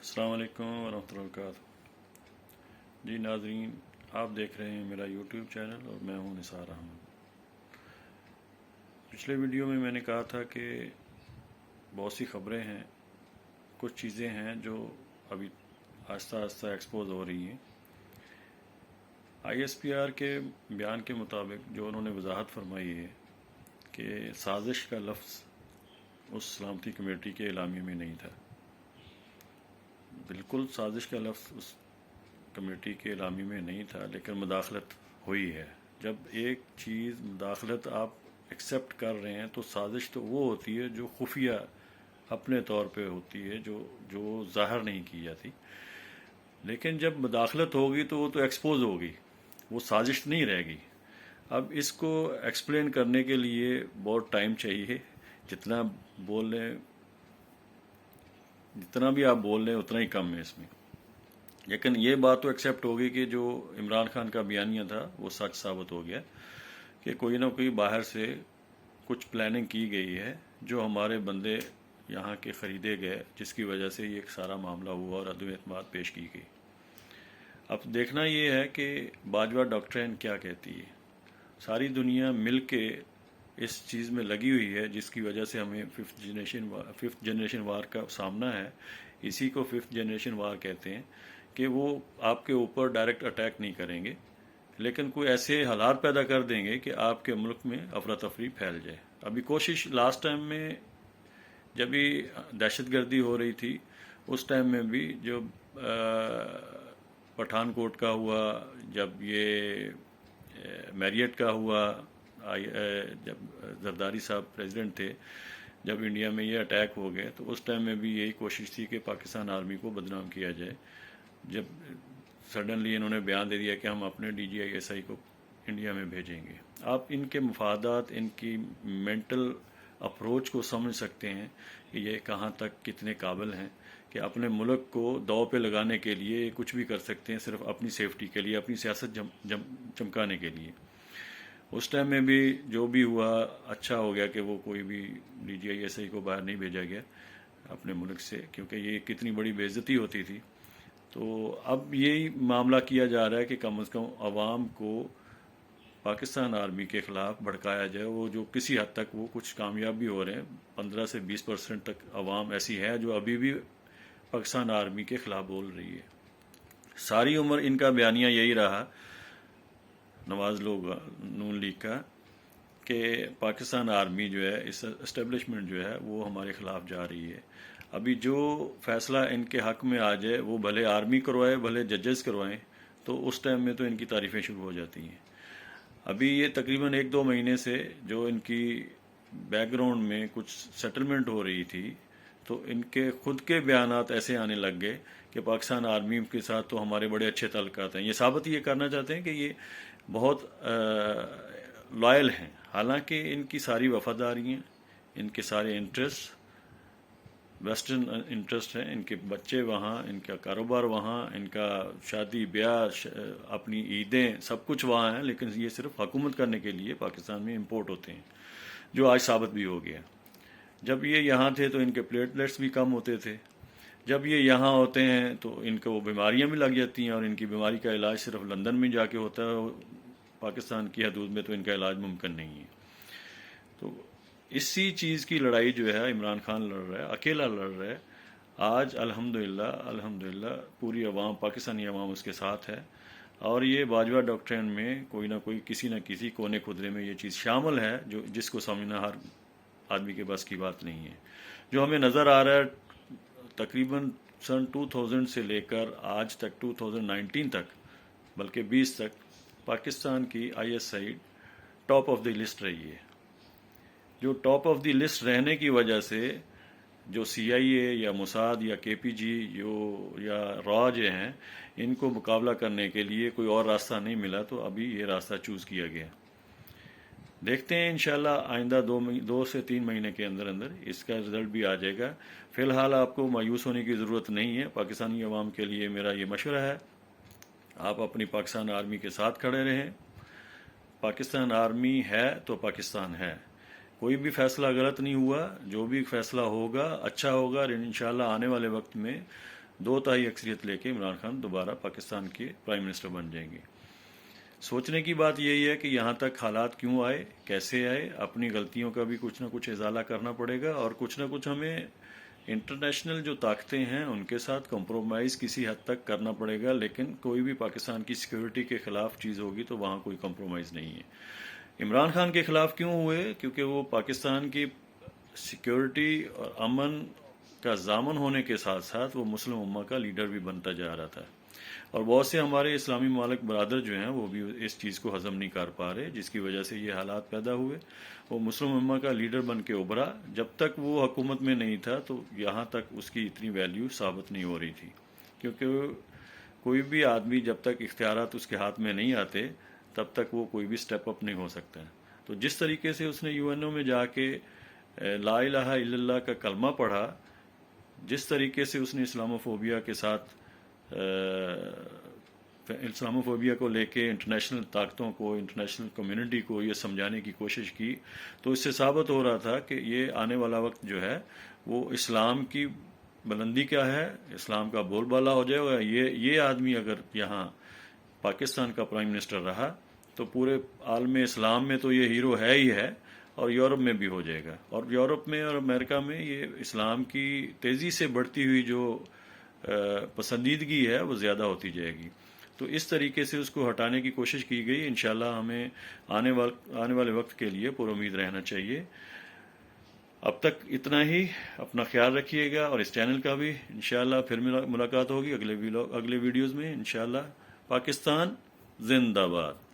السلام علیکم ورحمۃ اللہ وبرکاتہ۔ جی ناظرین، آپ دیکھ رہے ہیں میرا یوٹیوب چینل اور میں ہوں نثار احمد۔ پچھلے ویڈیو میں نے کہا تھا کہ بہت سی خبریں ہیں، کچھ چیزیں ہیں جو ابھی آہستہ آہستہ ایکسپوز ہو رہی ہیں۔ آئی ایس پی آر کے بیان کے مطابق جو انہوں نے وضاحت فرمائی ہے کہ سازش کا لفظ اس سلامتی کمیٹی کے اعلامیے میں نہیں تھا۔ بالکل سازش کا لفظ اس کمیٹی کے اعلامیے میں نہیں تھا، لیکن مداخلت ہوئی ہے۔ جب ایک چیز مداخلت آپ ایکسیپٹ کر رہے ہیں تو سازش تو وہ ہوتی ہے جو خفیہ اپنے طور پہ ہوتی ہے، جو ظاہر نہیں کی جاتی۔ لیکن جب مداخلت ہوگی تو وہ تو ایکسپوز ہوگی، وہ سازش نہیں رہے گی۔ اب اس کو ایکسپلین کرنے کے لیے بہت ٹائم چاہیے، جتنا بھی آپ بول لیں اتنا ہی کم ہے اس میں۔ لیکن یہ بات تو ایکسیپٹ ہوگی کہ جو عمران خان کا بیانیہ تھا وہ سچ ثابت ہو گیا کہ کوئی نہ کوئی باہر سے کچھ پلاننگ کی گئی ہے، جو ہمارے بندے یہاں کے خریدے گئے، جس کی وجہ سے یہ سارا معاملہ ہوا اور عدم اعتماد پیش کی گئی۔ اب دیکھنا یہ ہے کہ باجوہ ڈاکٹرین کیا کہتی ہے۔ ساری دنیا مل کے اس چیز میں لگی ہوئی ہے، جس کی وجہ سے ہمیں ففتھ جنریشن وار کا سامنا ہے۔ اسی کو ففتھ جنریشن وار کہتے ہیں کہ وہ آپ کے اوپر ڈائریکٹ اٹیک نہیں کریں گے، لیکن کوئی ایسے حالات پیدا کر دیں گے کہ آپ کے ملک میں افراتفری پھیل جائے۔ ابھی کوشش لاسٹ ٹائم میں جب بھی دہشت گردی ہو رہی تھی، اس ٹائم میں بھی جو پٹھان کوٹ کا ہوا، جب یہ میریٹ کا ہوا، جب زرداری صاحب پریزیڈنٹ تھے، جب انڈیا میں یہ اٹیک ہو گئے تو اس ٹائم میں بھی یہی کوشش تھی کہ پاکستان آرمی کو بدنام کیا جائے۔ جب سڈنلی انہوں نے بیان دے دیا کہ ہم اپنے D G I S I کو انڈیا میں بھیجیں گے، آپ ان کے مفادات، ان کی مینٹل اپروچ کو سمجھ سکتے ہیں کہ یہ کہاں تک کتنے قابل ہیں کہ اپنے ملک کو دو پہ لگانے کے لیے کچھ بھی کر سکتے ہیں، صرف اپنی سیفٹی کے لیے، اپنی سیاست چمکانے کے لیے۔ اس ٹائم میں بھی جو بھی ہوا اچھا ہو گیا کہ وہ کوئی بھی D G I S I کو باہر نہیں بھیجا گیا اپنے ملک سے، کیونکہ یہ کتنی بڑی بے عزتی ہوتی تھی۔ تو اب یہی معاملہ کیا جا رہا ہے کہ کم از کم عوام کو پاکستان آرمی کے خلاف بھڑکایا جائے۔ وہ جو کسی حد تک وہ کچھ کامیاب بھی ہو رہے ہیں، 15 سے 20% تک عوام ایسی ہے جو ابھی بھی پاکستان آرمی کے خلاف بول رہی ہے۔ ساری عمر ان کا بیانیہ یہی رہا، نواز نون لیگ کا، کہ پاکستان آرمی جو ہے، اس اسٹیبلشمنٹ جو ہے وہ ہمارے خلاف جا رہی ہے۔ ابھی جو فیصلہ ان کے حق میں آ جائے، وہ بھلے آرمی کروائے بھلے ججز کروائیں، تو اس ٹائم میں تو ان کی تعریفیں شروع ہو جاتی ہیں۔ ابھی یہ تقریباً 1-2 مہینے سے جو ان کی بیک گراؤنڈ میں کچھ سیٹلمنٹ ہو رہی تھی، تو ان کے خود کے بیانات ایسے آنے لگ گئے کہ پاکستان آرمی کے ساتھ تو ہمارے بڑے اچھے تعلقات ہیں۔ یہ ثابت یہ کرنا چاہتے ہیں کہ یہ بہت لائل ہیں، حالانکہ ان کی ساری وفاداری ہیں، ان کے سارے انٹرسٹ ویسٹرن انٹرسٹ ہیں، ان کے بچے وہاں، ان کا کاروبار وہاں، ان کا شادی بیاہ، اپنی عیدیں، سب کچھ وہاں ہیں، لیکن یہ صرف حکومت کرنے کے لیے پاکستان میں امپورٹ ہوتے ہیں، جو آج ثابت بھی ہو گیا۔ جب یہ یہاں تھے تو ان کے پلیٹلیٹس بھی کم ہوتے تھے، جب یہ یہاں ہوتے ہیں تو ان کو بیماریاں بھی لگ جاتی ہیں، اور ان کی بیماری کا علاج صرف لندن میں جا کے ہوتا ہے، پاکستان کی حدود میں تو ان کا علاج ممکن نہیں ہے۔ تو اسی چیز کی لڑائی جو ہے عمران خان لڑ رہا ہے، اکیلا لڑ رہا ہے۔ آج الحمدللہ پوری عوام، پاکستانی عوام اس کے ساتھ ہے، اور یہ باجوہ ڈاکٹرین میں کوئی نہ کوئی کسی نہ کسی کونے خدرے میں یہ چیز شامل ہے، جس کو سمجھنا ہر آدمی کے بس کی بات نہیں ہے۔ جو ہمیں نظر آ رہا ہے تقریباً سن 2000 سے لے کر آج تک 2019 تک، بلکہ 20 تک، پاکستان کی I S I top of the list رہی ہے۔ جو ٹاپ آف دی لسٹ رہنے کی وجہ سے جو سی آئی اے یا موساد یا کے پی جی یا را جو ہیں، ان کو مقابلہ کرنے کے لیے کوئی اور راستہ نہیں ملا، تو ابھی یہ راستہ چوز کیا گیا۔ دیکھتے ہیں انشاءاللہ آئندہ 2 سے 3 مہینے کے اندر اس کا رزلٹ بھی آ جائے گا۔ فی الحال آپ کو مایوس ہونے کی ضرورت نہیں ہے۔ پاکستانی عوام کے لیے میرا یہ مشورہ ہے، آپ اپنی پاکستان آرمی کے ساتھ کھڑے رہیں۔ پاکستان آرمی ہے تو پاکستان ہے، کوئی بھی فیصلہ غلط نہیں ہوا، جو بھی فیصلہ ہوگا اچھا ہوگا، اور انشاءاللہ آنے والے وقت میں 2/3 اکثریت لے کے عمران خان دوبارہ پاکستان کے پرائم منسٹر بن جائیں گے۔ سوچنے کی بات یہی ہے کہ یہاں تک حالات کیوں آئے، کیسے آئے، اپنی غلطیوں کا بھی کچھ نہ کچھ ازالہ کرنا پڑے گا، اور کچھ نہ کچھ ہمیں انٹرنیشنل جو طاقتیں ہیں ان کے ساتھ کمپرومائز کسی حد تک کرنا پڑے گا، لیکن کوئی بھی پاکستان کی سیکیورٹی کے خلاف چیز ہوگی تو وہاں کوئی کمپرومائز نہیں ہے۔ عمران خان کے خلاف کیوں ہوئے؟ کیونکہ وہ پاکستان کی سیکیورٹی اور امن کا ضامن ہونے کے ساتھ ساتھ وہ مسلم امہ کا لیڈر بھی بنتا جا رہا تھا، اور بہت سے ہمارے اسلامی ممالک برادر جو ہیں وہ بھی اس چیز کو ہضم نہیں کر پا رہے، جس کی وجہ سے یہ حالات پیدا ہوئے۔ وہ مسلم امہ کا لیڈر بن کے ابھرا، جب تک وہ حکومت میں نہیں تھا تو یہاں تک اس کی اتنی ویلیو ثابت نہیں ہو رہی تھی، کیونکہ کوئی بھی آدمی جب تک اختیارات اس کے ہاتھ میں نہیں آتے تب تک وہ کوئی بھی سٹیپ اپ نہیں ہو سکتا ہے۔ تو جس طریقے سے اس نے UN میں جا کے لا الہ الا اللہ کا کلمہ پڑھا، جس طریقے سے اس نے اسلاموفوبیا کے ساتھ اسلاموفوبیا کو لے کے انٹرنیشنل طاقتوں کو، انٹرنیشنل کمیونٹی کو یہ سمجھانے کی کوشش کی، تو اس سے ثابت ہو رہا تھا کہ یہ آنے والا وقت جو ہے وہ اسلام کی بلندی کیا ہے، اسلام کا بول بالا ہو جائے گا۔ یہ آدمی اگر یہاں پاکستان کا پرائم منسٹر رہا تو پورے عالم اسلام میں تو یہ ہیرو ہے ہی ہے، اور یورپ میں بھی ہو جائے گا، اور یورپ میں اور امریکہ میں یہ اسلام کی تیزی سے بڑھتی ہوئی جو پسندیدگی ہے وہ زیادہ ہوتی جائے گی۔ تو اس طریقے سے اس کو ہٹانے کی کوشش کی گئی۔ انشاءاللہ ہمیں آنے والے وقت کے لیے پر امید رہنا چاہیے۔ اب تک اتنا ہی، اپنا خیال رکھیے گا، اور اس چینل کا بھی انشاءاللہ پھر ملاقات ہوگی اگلے ویڈیوز میں انشاءاللہ۔ پاکستان زندہ باد۔